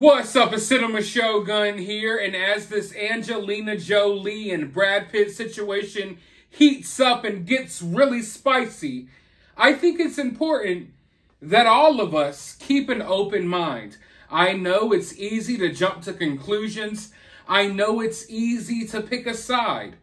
What's up, it's Cinema Shogun here, and as this Angelina Jolie and Brad Pitt situation heats up and gets really spicy, I think it's important that all of us keep an open mind. I know it's easy to jump to conclusions. I know it's easy to pick a side.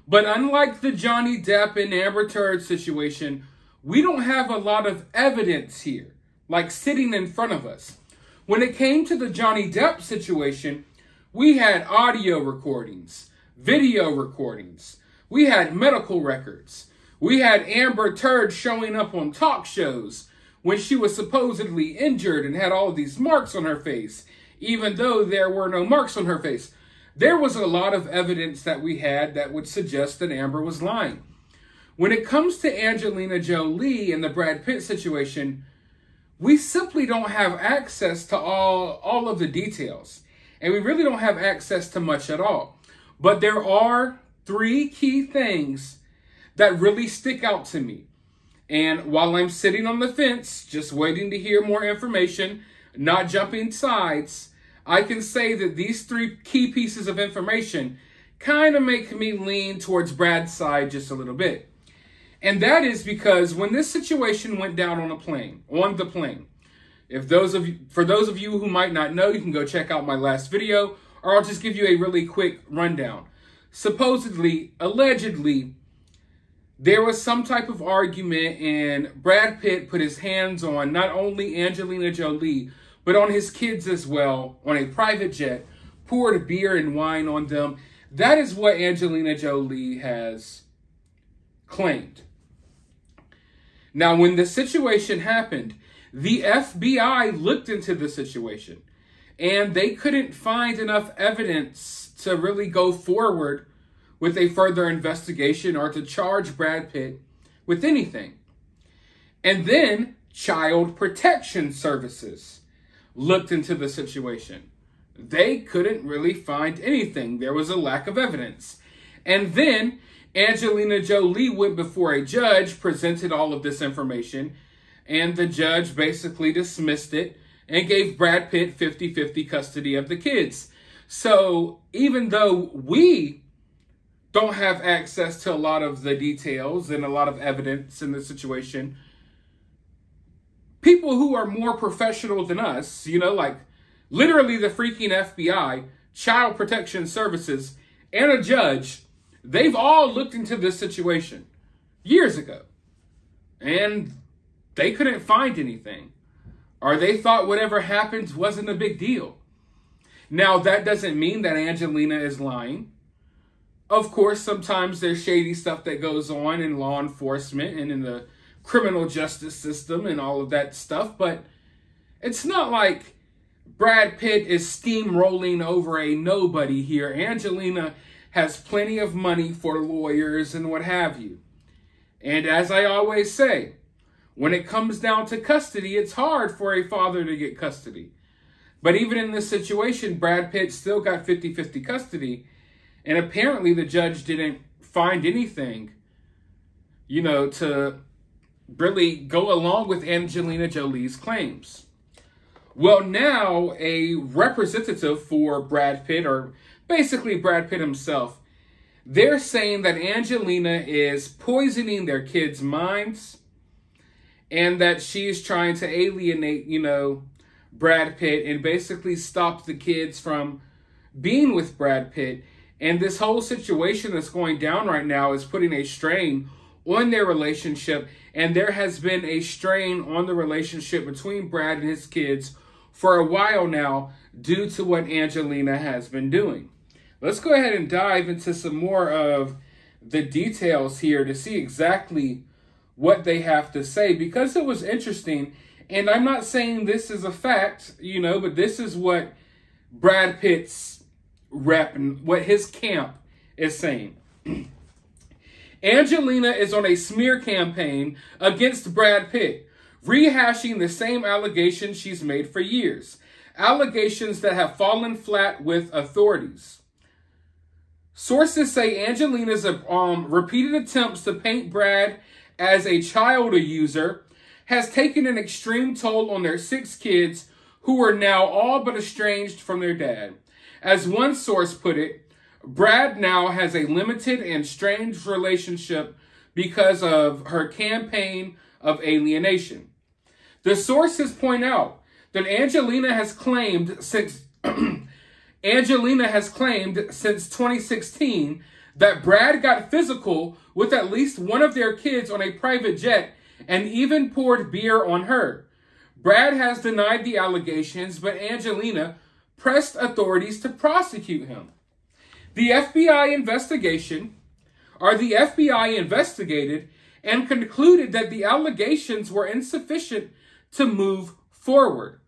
But unlike the Johnny Depp and Amber Heard situation, we don't have a lot of evidence here, like sitting in front of us. When it came to the Johnny Depp situation, we had audio recordings, video recordings, we had medical records, we had Amber Heard showing up on talk shows when she was supposedly injured and had all of these marks on her face, even though there were no marks on her face. There was a lot of evidence that we had that would suggest that Amber was lying. When it comes to Angelina Jolie and the Brad Pitt situation, we simply don't have access to all of the details. And we really don't have access to much at all. But there are three key things that really stick out to me. And while I'm sitting on the fence, just waiting to hear more information, not jumping sides, I can say that these three key pieces of information kind of make me lean towards Brad's side just a little bit. And that is because when this situation went down on the plane, for those of you who might not know, you can go check out my last video, or I'll just give you a really quick rundown. Supposedly, allegedly, there was some type of argument and Brad Pitt put his hands on not only Angelina Jolie, but on his kids as well, on a private jet, poured beer and wine on them. That is what Angelina Jolie has claimed. Now, when the situation happened, the FBI looked into the situation and they couldn't find enough evidence to really go forward with a further investigation or to charge Brad Pitt with anything. And then Child Protection Services looked into the situation. They couldn't really find anything. There was a lack of evidence. And then Angelina Jolie went before a judge, presented all of this information, and the judge basically dismissed it and gave Brad Pitt 50-50 custody of the kids. So even though we don't have access to a lot of the details and a lot of evidence in the situation, people who are more professional than us, like literally the freaking FBI, Child Protection Services, and a judge, they've all looked into this situation years ago. And they couldn't find anything. Or they thought whatever happened wasn't a big deal. Now, that doesn't mean that Angelina is lying. Of course, sometimes there's shady stuff that goes on in law enforcement and in the criminal justice system and all of that stuff. But it's not like Brad Pitt is steamrolling over a nobody here. Angelina has plenty of money for lawyers and what have you. And as I always say, when it comes down to custody, it's hard for a father to get custody. But even in this situation, Brad Pitt still got 50-50 custody. And apparently the judge didn't find anything, to really go along with Angelina Jolie's claims. Well, now a representative for Brad Pitt, or basically Brad Pitt himself, they're saying that Angelina is poisoning their kids' minds and that she's trying to alienate, Brad Pitt and basically stop the kids from being with Brad Pitt. And this whole situation that's going down right now is putting a strain on their relationship. And there has been a strain on the relationship between Brad and his kids for a while now due to what Angelina has been doing. Let's go ahead and dive into some more of the details here to see exactly what they have to say, because it was interesting. And I'm not saying this is a fact, but this is what Brad Pitt's rep and what his camp is saying. Angelina is on a smear campaign against Brad Pitt, rehashing the same allegations she's made for years. Allegations that have fallen flat with authorities. Sources say Angelina's repeated attempts to paint Brad as a child abuser has taken an extreme toll on their 6 kids who are now all but estranged from their dad. As one source put it, Brad now has a limited and strained relationship because of her campaign of alienation. The sources point out that Angelina has claimed since 2016 that Brad got physical with at least one of their kids on a private jet and even poured beer on her. Brad has denied the allegations, but Angelina pressed authorities to prosecute him. The FBI investigated and concluded that the allegations were insufficient to move forward.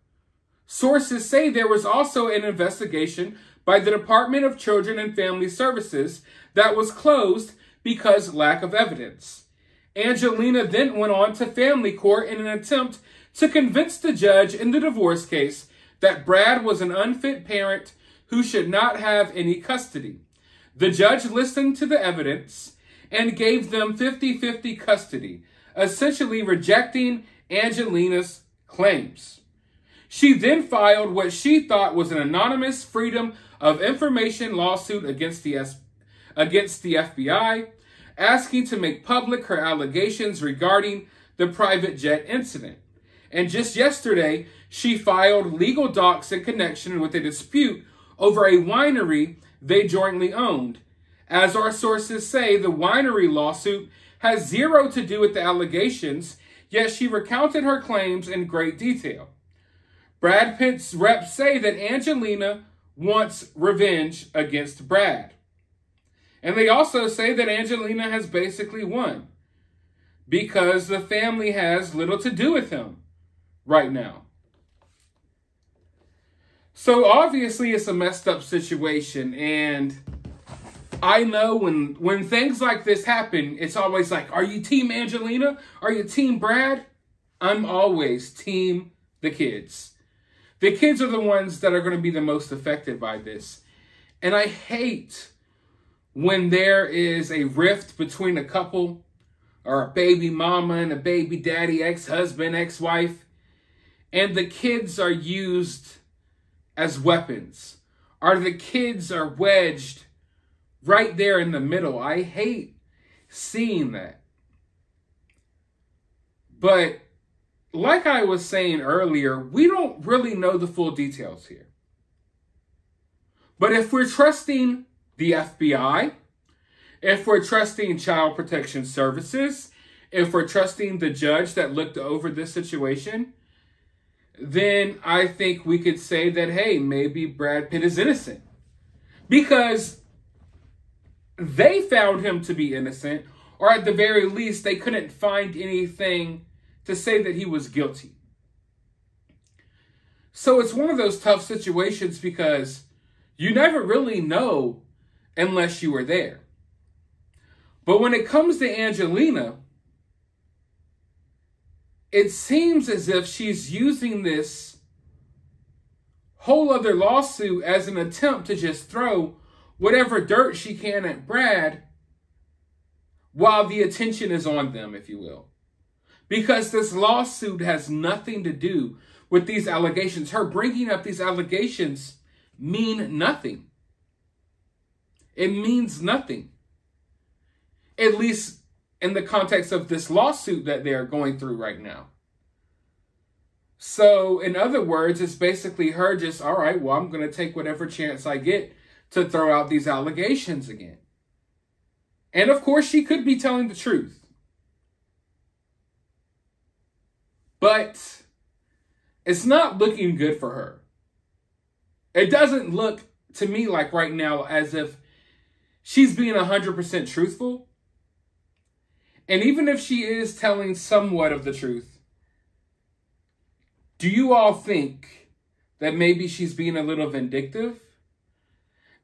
Sources say there was also an investigation by the Department of Children and Family Services that was closed because lack of evidence. Angelina then went on to family court in an attempt to convince the judge in the divorce case that Brad was an unfit parent who should not have any custody. The judge listened to the evidence and gave them 50-50 custody, essentially rejecting Angelina's claims. She then filed what she thought was an anonymous Freedom of Information lawsuit against the FBI, asking to make public her allegations regarding the private jet incident. And just yesterday, she filed legal docs in connection with a dispute over a winery they jointly owned. As our sources say, the winery lawsuit has zero to do with the allegations, yet she recounted her claims in great detail. Brad Pitt's reps say that Angelina wants revenge against Brad. And they also say that Angelina has basically won because the family has little to do with him right now. So obviously it's a messed up situation, and I know when things like this happen, it's always like, are you team Angelina? Are you team Brad? I'm always team the kids. The kids are the ones that are going to be the most affected by this. And I hate when there is a rift between a couple or a baby mama and a baby daddy, ex-husband, ex-wife, and the kids are used as weapons, or the kids are wedged right there in the middle. I hate seeing that. But like I was saying earlier, we don't really know the full details here. But if we're trusting the FBI, if we're trusting Child Protection Services, if we're trusting the judge that looked over this situation, then I think we could say that, hey, maybe Brad Pitt is innocent. Because they found him to be innocent, or at the very least, they couldn't find anything to say that he was guilty. So it's one of those tough situations because you never really know unless you were there. But when it comes to Angelina, it seems as if she's using this whole other lawsuit as an attempt to just throw whatever dirt she can at Brad while the attention is on them, if you will. Because this lawsuit has nothing to do with these allegations. Her bringing up these allegations mean nothing. It means nothing. At least in the context of this lawsuit that they're going through right now. So, in other words, it's basically her just, all right, well, I'm going to take whatever chance I get to throw out these allegations again. And of course, she could be telling the truth. But it's not looking good for her. It doesn't look to me like right now as if she's being 100% truthful. And even if she is telling somewhat of the truth, do you all think that maybe she's being a little vindictive?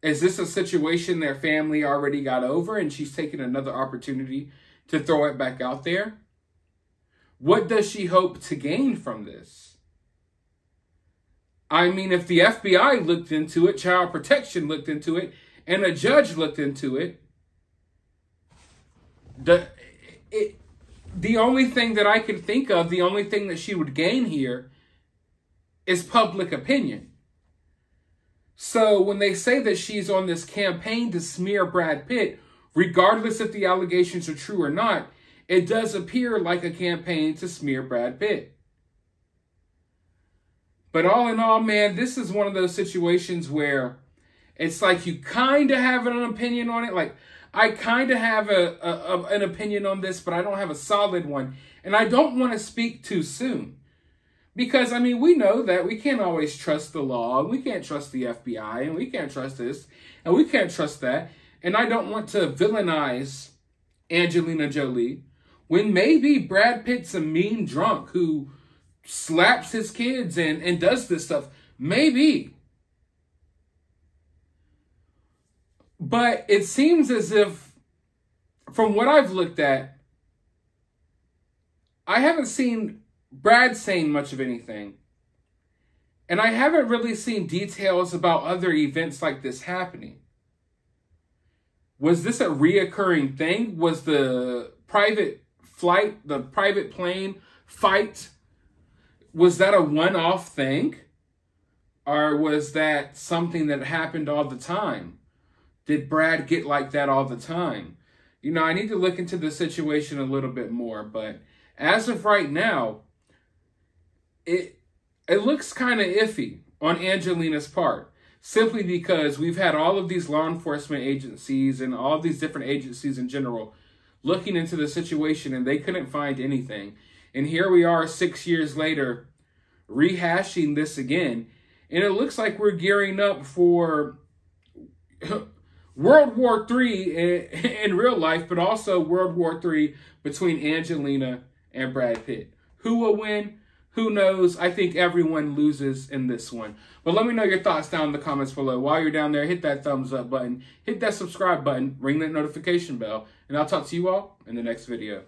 Is this a situation their family already got over and she's taking another opportunity to throw it back out there? What does she hope to gain from this? I mean, if the FBI looked into it, Child Protection looked into it, and a judge looked into it, the only thing that I can think of, the only thing that she would gain here is public opinion. So when they say that she's on this campaign to smear Brad Pitt, regardless if the allegations are true or not, it does appear like a campaign to smear Brad Pitt. But all in all, man, this is one of those situations where it's like you kind of have an opinion on it. Like, I kind of have an opinion on this, but I don't have a solid one. And I don't want to speak too soon. Because, I mean, we know that we can't always trust the law. And we can't trust the FBI. And we can't trust this. And we can't trust that. And I don't want to villainize Angelina Jolie when maybe Brad Pitt's a mean drunk who slaps his kids and does this stuff. Maybe. But it seems as if, from what I've looked at, I haven't seen Brad saying much of anything. And I haven't really seen details about other events like this happening. Was this a reoccurring thing? Was the private flight, the private plane fight, was that a one-off thing? Or was that something that happened all the time? Did Brad get like that all the time? You know, I need to look into the situation a little bit more. But as of right now, it looks kind of iffy on Angelina's part. Simply because we've had all of these law enforcement agencies and all of these different agencies in general looking into the situation, and they couldn't find anything. And here we are 6 years later rehashing this again. And it looks like we're gearing up for World War III in real life, but also World War III between Angelina and Brad Pitt. Who will win? Who knows? I think everyone loses in this one. But let me know your thoughts down in the comments below. While you're down there, hit that thumbs up button, hit that subscribe button, ring that notification bell, and I'll talk to you all in the next video.